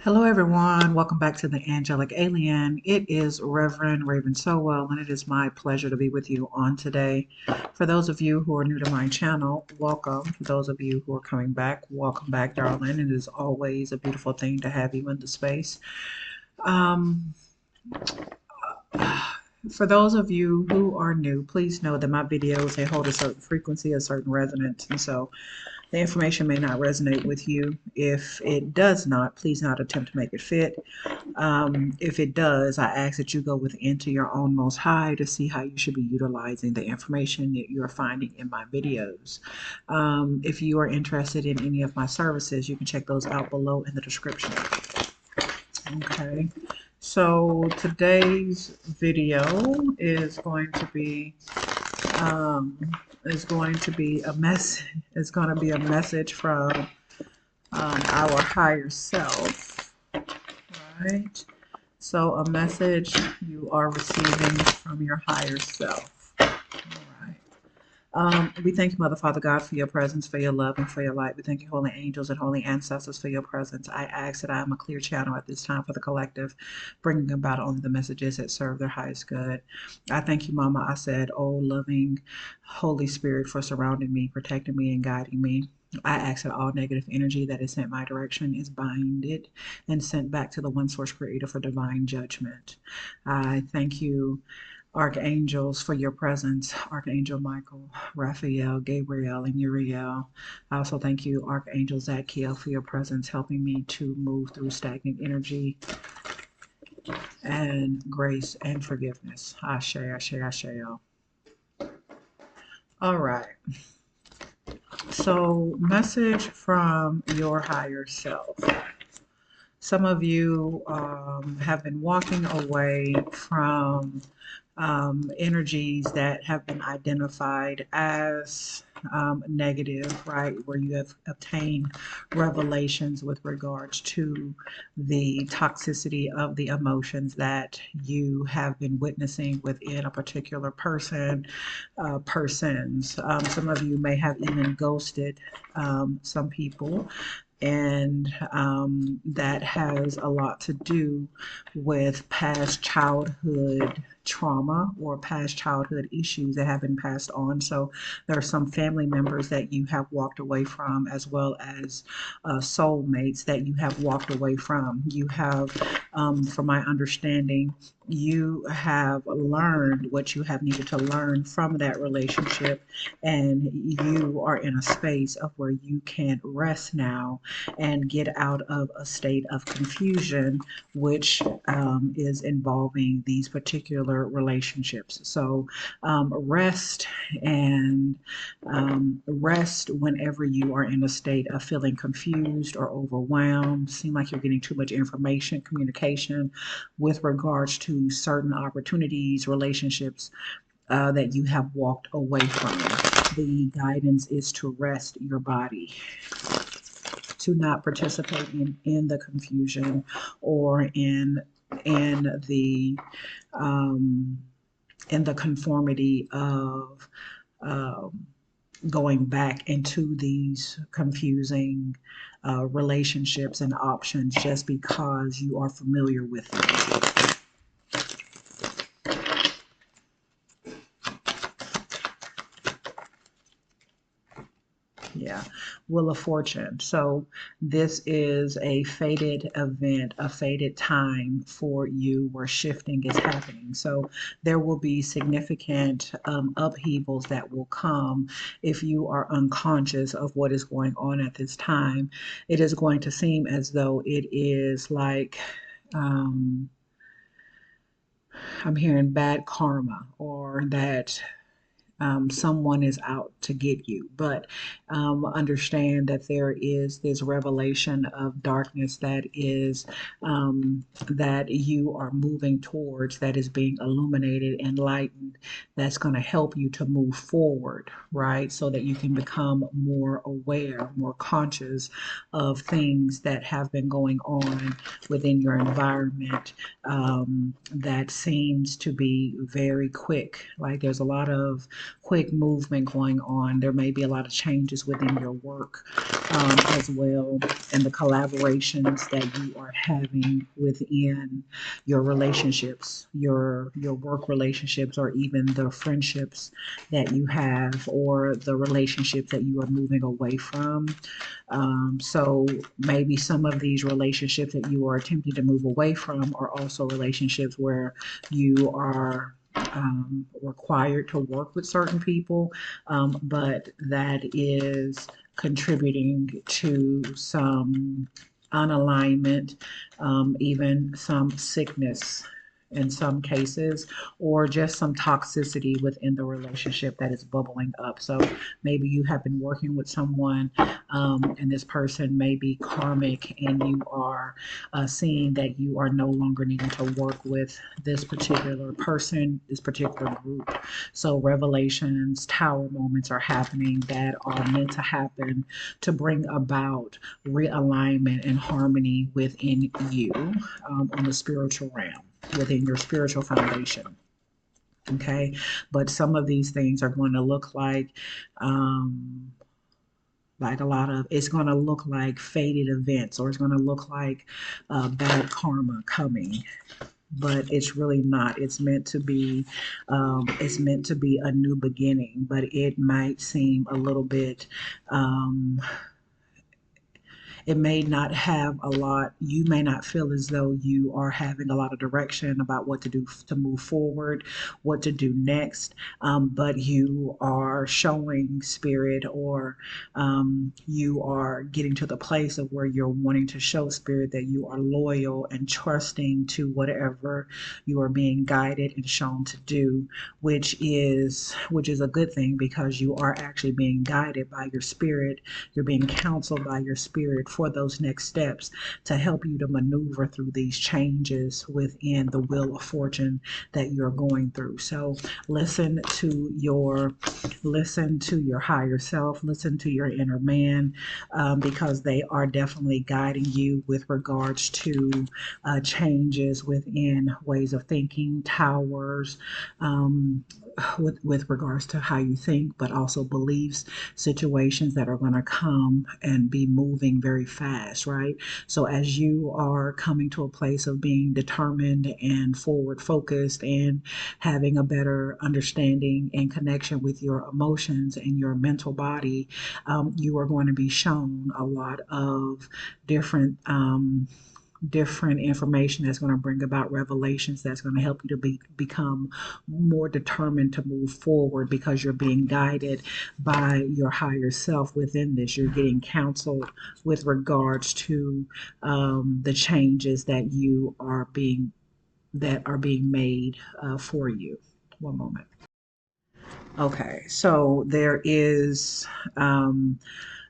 Hello, everyone. Welcome back to the Angelic Alien. It is Reverend Raven Sowell, and it is my pleasure to be with you on today. For those of you who are new to my channel, welcome. For those of you who are coming back, welcome back, darling. It is always a beautiful thing to have you in the space. Um, for those of you who are new, please know that my videos, they hold a certain frequency, a certain resonance, and so the information may not resonate with you. If it does not, please not attempt to make it fit. If it does, I ask that you go within to your own most high to see how you should be utilizing the information that you're finding in my videos. If you are interested in any of my services, you can check those out below in the description. Okay, so today's video is going to be a message from our higher self, right? So a message you are receiving from your higher self. All right. We thank you, Mother, Father God, for your presence, for your love, and for your light. We thank you, holy angels and holy ancestors, for your presence. I ask that I am a clear channel at this time for the collective, bringing about only the messages that serve their highest good. I thank you, Mama. I said, oh, loving Holy Spirit, for surrounding me, protecting me, and guiding me. I ask that all negative energy that is sent my direction is binded and sent back to the one source creator for divine judgment. I thank you, archangels, for your presence. Archangel Michael, Raphael, Gabriel, and Uriel. I also thank you, Archangel Zadkiel, for your presence, helping me to move through stagnant energy and grace and forgiveness. Ashe, Ashe, Ashe. All right. So, message from your higher self. Some of you have been walking away from energies that have been identified as negative, right? Where you have obtained revelations with regards to the toxicity of the emotions that you have been witnessing within a particular person, persons. Some of you may have even ghosted some people, and that has a lot to do with past childhood trauma or past childhood issues that have been passed on. So there are some family members that you have walked away from, as well as soulmates that you have walked away from. You have, from my understanding, you have learned what you have needed to learn from that relationship, and you are in a space of where you can rest now and get out of a state of confusion, which is involving these particular relationships. So rest and rest whenever you are in a state of feeling confused or overwhelmed, seem like you're getting too much information, communication with regards to certain opportunities, relationships that you have walked away from. The guidance is to rest your body, to not participate in the confusion or in the conformity of going back into these confusing relationships and options just because you are familiar with them. Yeah, Wheel of Fortune. So this is a fated event, a fated time for you where shifting is happening. So there will be significant upheavals that will come if you are unconscious of what is going on at this time. It is going to seem as though it is like, I'm hearing bad karma, or that someone is out to get you. But understand that there is this revelation of darkness that you are moving towards, that is being illuminated, enlightened, that's going to help you to move forward, right? So that you can become more aware, more conscious of things that have been going on within your environment, that seems to be very quick. Like there's a lot of quick movement going on. There may be a lot of changes within your work as well, and the collaborations that you are having within your relationships, your work relationships, or even the friendships that you have, or the relationships that you are moving away from. So maybe some of these relationships that you are attempting to move away from are also relationships where you are required to work with certain people, but that is contributing to some unalignment, even some sickness in some cases, or just some toxicity within the relationship that is bubbling up. So maybe you have been working with someone, and this person may be karmic, and you are seeing that you are no longer needing to work with this particular person, this particular group. So revelations, tower moments are happening that are meant to happen to bring about realignment and harmony within you, on the spiritual realm, within your spiritual foundation. Okay, but some of these things are going to look like a lot of, it's going to look like fated events, or it's going to look like bad karma coming, but it's really not. It's meant to be a new beginning, but it might seem a little bit it may not have a lot, you may not feel as though you are having a lot of direction about what to do to move forward, what to do next, but you are showing spirit, or you are getting to the place of where you're wanting to show spirit that you are loyal and trusting to whatever you are being guided and shown to do, which is a good thing, because you are actually being guided by your spirit. You're being counseled by your spirit for those next steps to help you to maneuver through these changes within the wheel of fortune that you're going through. So listen to your higher self, listen to your inner man, because they are definitely guiding you with regards to changes within ways of thinking, towers, with regards to how you think, but also beliefs, situations that are going to come and be moving very fast, right? So as you are coming to a place of being determined and forward focused and having a better understanding and connection with your emotions and your mental body, you are going to be shown a lot of different information that's going to bring about revelations that's going to help you to become more determined to move forward, because you're being guided by your higher self within this. You're getting counseled with regards to the changes that are being made for you. One moment. Okay, so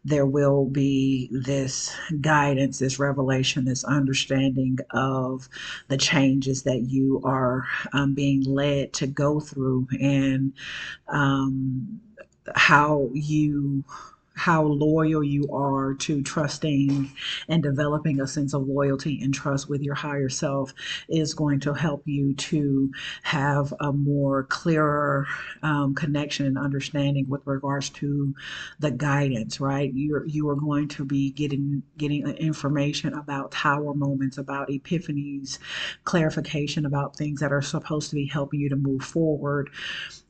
there will be this guidance, this revelation, this understanding of the changes that you are being led to go through, and um, how loyal you are to trusting and developing a sense of loyalty and trust with your higher self is going to help you to have a more clearer connection and understanding with regards to the guidance, right? You are going to be getting information about tower moments, about epiphanies, clarification about things that are supposed to be helping you to move forward,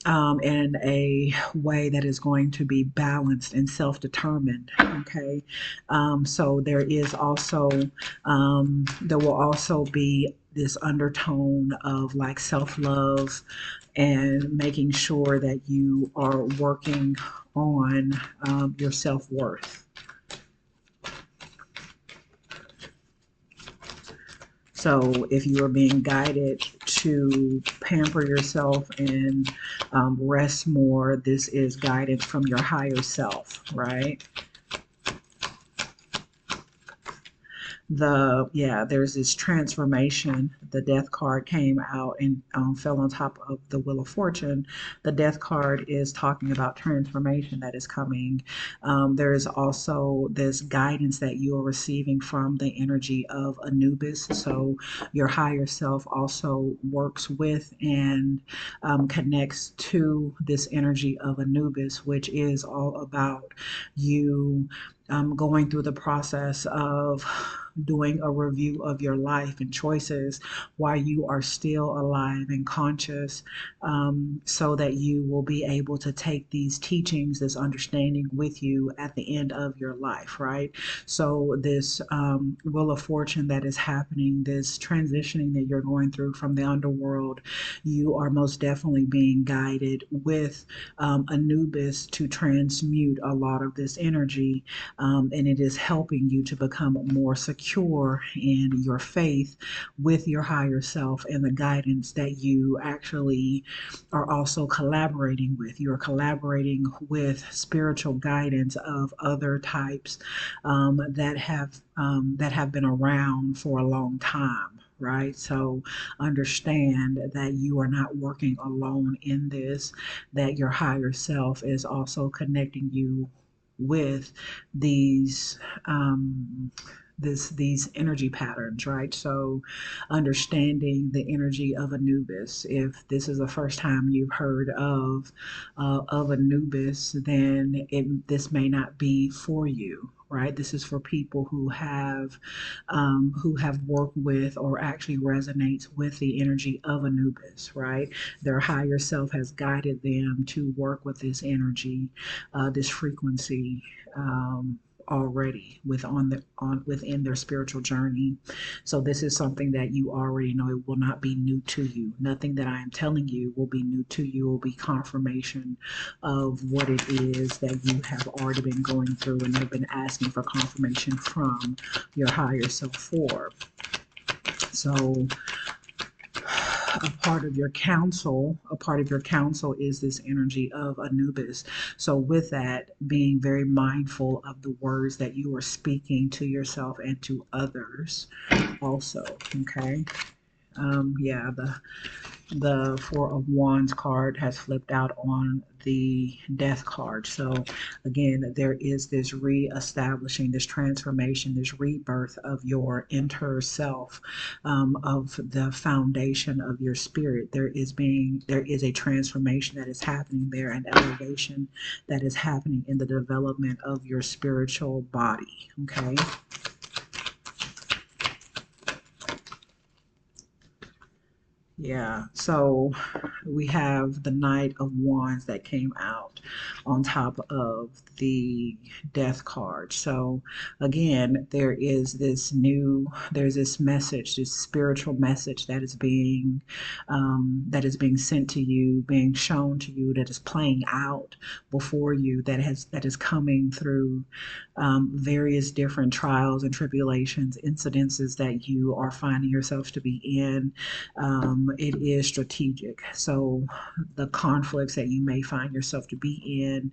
in a way that is going to be balanced and self-determined. Okay, so there will also be this undertone of like self-love and making sure that you are working on your self-worth. So if you are being guided to pamper yourself and rest more, this is guidance from your higher self, right? there's this transformation. The death card came out and fell on top of the Wheel of Fortune. The death card is talking about transformation that is coming. There is also this guidance that you are receiving from the energy of Anubis. So your higher self also works with and connects to this energy of Anubis, which is all about you going through the process of doing a review of your life and choices while you are still alive and conscious, so that you will be able to take these teachings, this understanding with you at the end of your life, right? So this Wheel of Fortune that is happening, this transitioning that you're going through from the underworld, you are most definitely being guided with Anubis to transmute a lot of this energy, and it is helping you to become more secure in your faith with your higher self and the guidance that you actually are also collaborating with. You're collaborating with spiritual guidance of other types that have been around for a long time. Right? So understand that you are not working alone in this, that your higher self is also connecting you with these these energy patterns, right? So understanding the energy of Anubis. If this is the first time you've heard of Anubis, then this may not be for you. Right, this is for people who have worked with or actually resonates with the energy of Anubis. Right, their higher self has guided them to work with this energy, this frequency, already within their spiritual journey. So this is something that you already know. It will not be new to you. Nothing that I am telling you will be new to you. It will be confirmation of what it is that you have already been going through and have been asking for confirmation from your higher self for. So a part of your counsel is this energy of Anubis. So with that, being very mindful of the words that you are speaking to yourself and to others also. Okay. Yeah, the Four of Wands card has flipped out on the Death card. So again, there is this re-establishing, this transformation, this rebirth of your inner self, of the foundation of your spirit. There is a transformation that is happening there, an elevation that is happening in the development of your spiritual body. Okay. Yeah, so we have the Knight of Wands that came out on top of the Death card. So again, there's this message, this spiritual message that is being sent to you, being shown to you, that is playing out before you, that is coming through various different trials and tribulations, incidences that you are finding yourself to be in. It is strategic. So the conflicts that you may find yourself to be in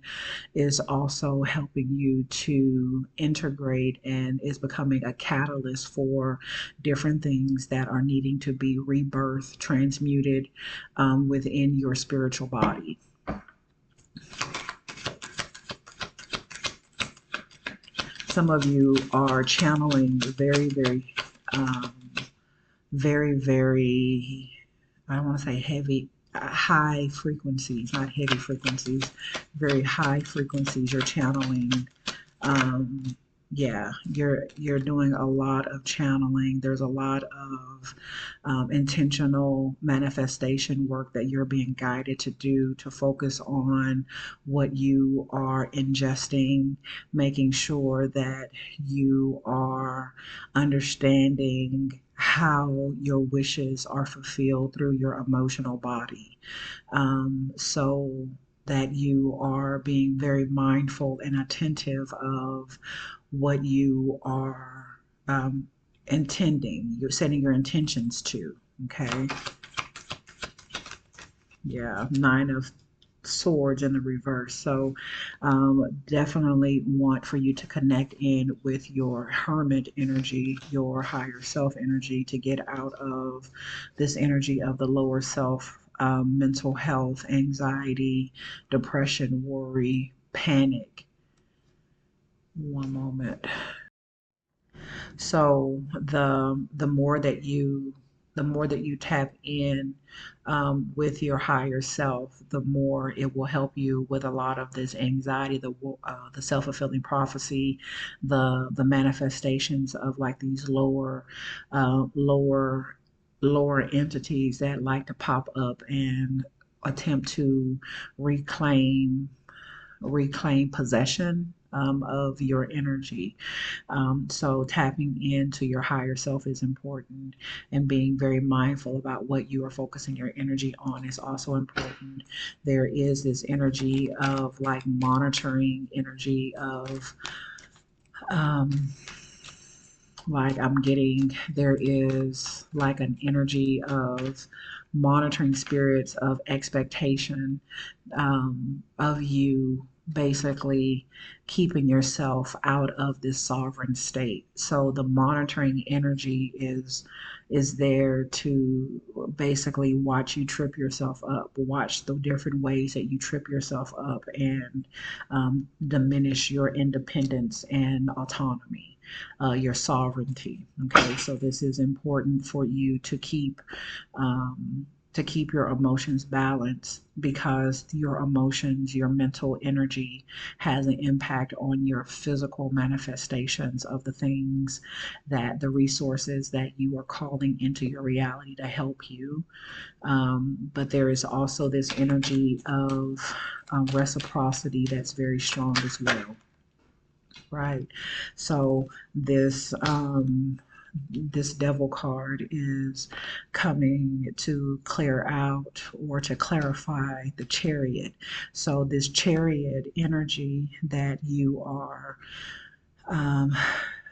is also helping you to integrate and is becoming a catalyst for different things that are needing to be rebirthed, transmuted within your spiritual body. Some of you are channeling very, I don't want to say heavy, high frequencies, not heavy frequencies, very high frequencies. You're channeling. Yeah, you're doing a lot of channeling. There's a lot of intentional manifestation work that you're being guided to do, to focus on what you are ingesting, making sure that you are understanding how your wishes are fulfilled through your emotional body. So that you are being very mindful and attentive of what you are intending, you're setting your intentions to. Okay. Yeah, swords in the reverse. So definitely want for you to connect in with your hermit energy, your higher self energy, to get out of this energy of the lower self, mental health, anxiety, depression, worry, panic. One moment. So the more that you tap in with your higher self, the more it will help you with a lot of this anxiety, the self-fulfilling prophecy, the manifestations of like these uh, lower lower entities that like to pop up and attempt to reclaim possession of your energy. So tapping into your higher self is important, and being very mindful about what you are focusing your energy on is also important. There is this energy of like monitoring energy of um, like I'm getting, there is like an energy of monitoring spirits of expectation, of you basically keeping yourself out of this sovereign state. So the monitoring energy is there to basically watch you trip yourself up, watch the different ways that you trip yourself up, and diminish your independence and autonomy, your sovereignty. Okay, so this is important for you to keep your emotions balanced, because your emotions, your mental energy has an impact on your physical manifestations of the things, that the resources that you are calling into your reality to help you. But there is also this energy of reciprocity that's very strong as well. Right. So this devil card is coming to clear out or to clarify the chariot. So this chariot energy um,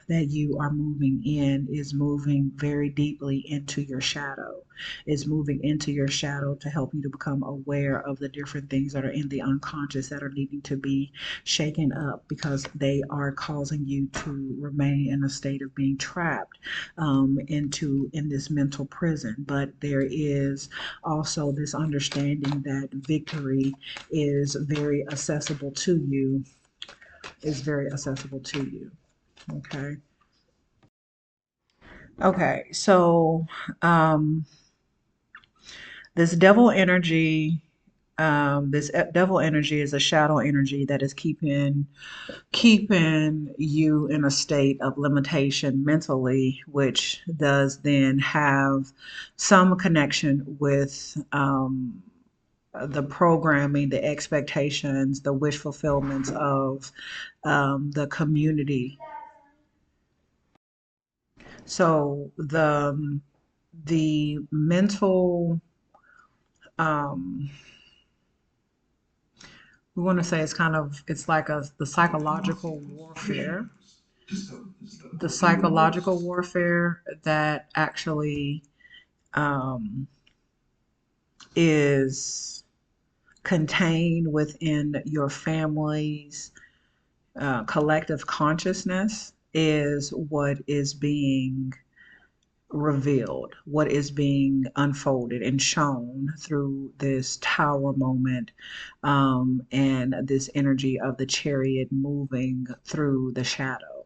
that you are moving in is moving very deeply into your shadow. Is moving into your shadow to help you to become aware of the different things that are in the unconscious that are needing to be shaken up, because they are causing you to remain in a state of being trapped in this mental prison. But there is also this understanding that victory is very accessible to you, is very accessible to you. Okay. Okay. So, um, this devil energy, devil energy is a shadow energy that is keeping you in a state of limitation mentally, which does then have some connection with the programming, the expectations, the wish fulfillments of the community. So the mental, um, we want to say it's kind of, it's like the psychological warfare, that actually um, is contained within your family's collective consciousness, is what is being revealed, what is being unfolded and shown through this tower moment, and this energy of the chariot moving through the shadow.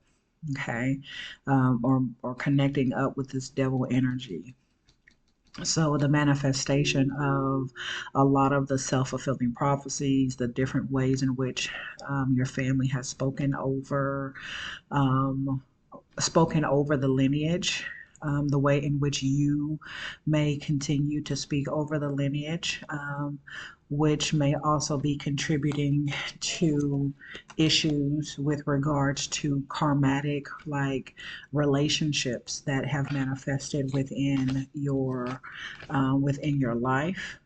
Okay, or connecting up with this devil energy. So the manifestation of a lot of the self-fulfilling prophecies, the different ways in which your family has um, spoken over the lineage, the way in which you may continue to speak over the lineage, which may also be contributing to issues with regards to karmatic like relationships that have manifested within your life,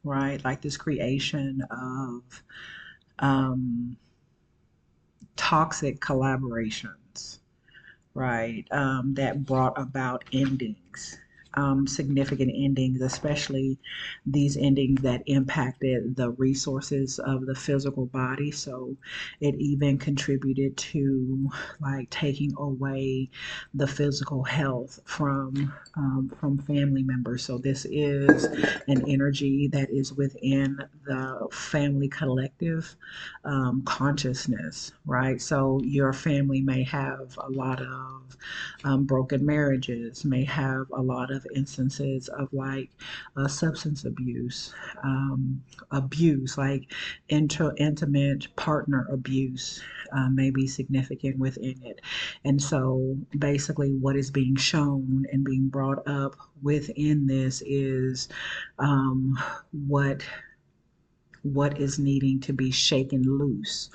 right? Like this creation of um, toxic collaborations, right? That brought about endings. significant endings, especially these endings that impacted the resources of the physical body. So it even contributed to like taking away the physical health from family members. So this is an energy that is within the family collective consciousness, right? So your family may have a lot of broken marriages, may have a lot of instances of like substance abuse, abuse, like intimate partner abuse. May be significant within it. And so basically, what is being shown and being brought up within this is um, what what is needing to be shaken loose,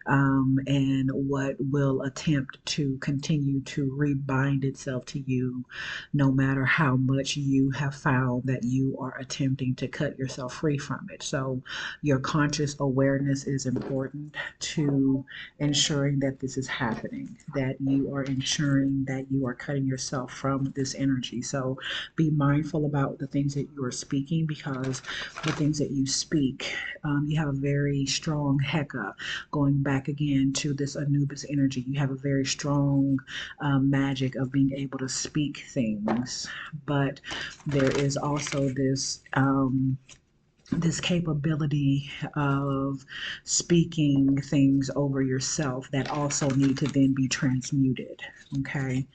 and what will attempt to continue to rebind itself to you no matter how much you have found that you are attempting to cut yourself free from it. So your conscious awareness is important to ensuring that this is happening, that you are ensuring that you are cutting yourself from this energy. So be mindful about the things that you are speaking, because the things that you speak, you have a very strong Heka, going back again to this Anubis energy. You have a very strong magic of being able to speak things, but there is also this capability of speaking things over yourself that also need to then be transmuted. Okay.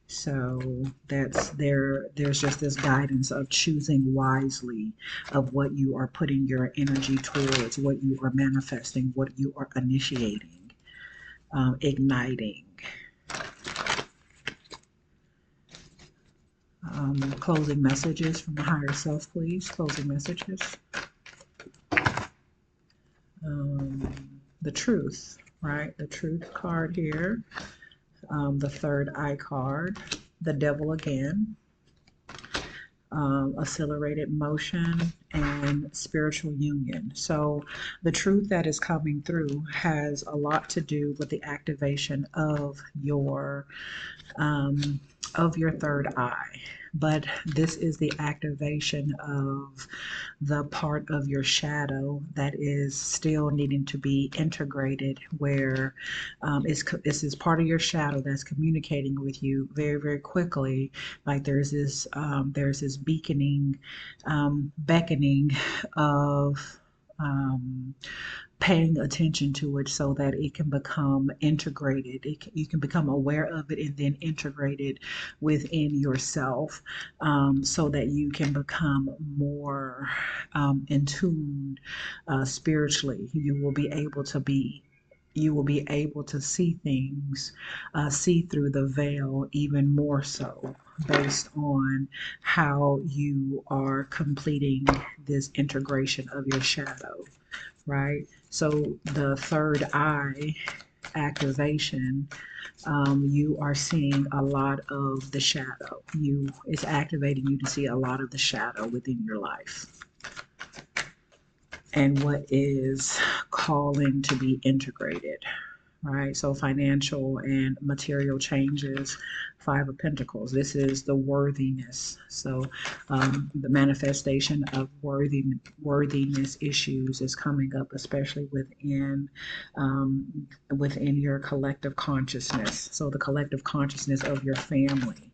So there's just this guidance of choosing wisely of what you are putting your energy towards, what you are manifesting, what you are initiating, igniting. Closing messages from the higher self, please. Closing messages. The truth, right? The truth card here. The third eye card. The devil again. Accelerated motion and spiritual union. So the truth that is coming through has a lot to do with the activation of your third eye. But this is the activation of the part of your shadow that is still needing to be integrated, where this is part of your shadow that's communicating with you very, very quickly. Like there's this beckoning of paying attention to it so that it can become integrated. You can become aware of it and then integrate it within yourself, so that you can become more in tune spiritually. You will be able to see things, see through the veil even more so, based on how you are completing this integration of your shadow, right? So the third eye activation, you are seeing a lot of the shadow. It's activating you to see a lot of the shadow within your life, and what is calling to be integrated, right? So financial and material changes, Five of Pentacles. This is the worthiness. So the manifestation of worthiness issues is coming up, especially within your collective consciousness. So the collective consciousness of your family,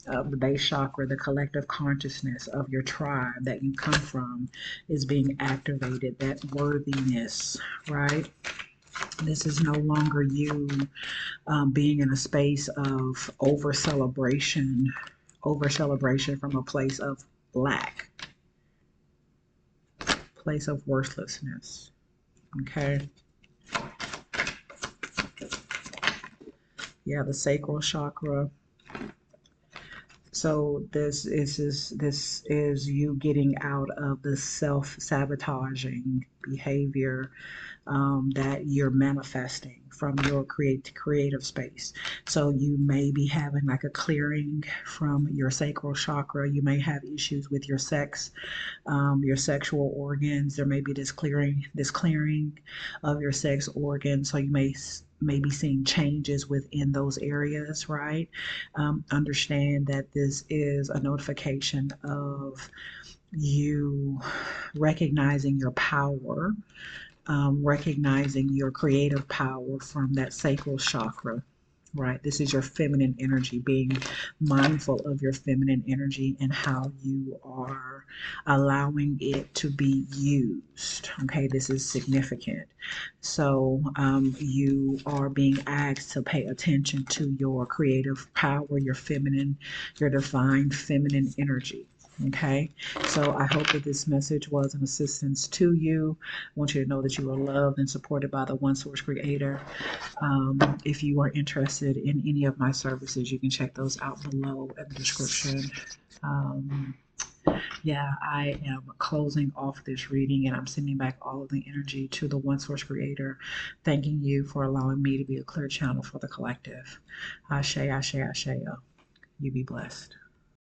of the base chakra, the collective consciousness of your tribe that you come from is being activated. That worthiness, right? This is no longer you being in a space of over celebration from a place of lack, place of worthlessness. Okay. Yeah, the sacral chakra. So this is you getting out of the self-sabotaging behavior that you're manifesting from your creative space. So you may be having like a clearing from your sacral chakra. You may have issues with your sex, your sexual organs. There may be this clearing of your sex organs. So you may maybe seeing changes within those areas, right? Understand that this is a notification of you recognizing your power, recognizing your creative power from that sacral chakra, right? This is your feminine energy, being mindful of your feminine energy and how you are allowing it to be used. Okay, this is significant. So you are being asked to pay attention to your creative power, your feminine, your divine feminine energy. Okay, so I hope that this message was an assistance to you. I want you to know that you are loved and supported by the One Source Creator. If you are interested in any of my services, you can check those out below in the description. Um, yeah, I am closing off this reading and I'm sending back all of the energy to the One Source Creator, thanking you for allowing me to be a clear channel for the collective. Ashe, ashe, ashe. You be blessed.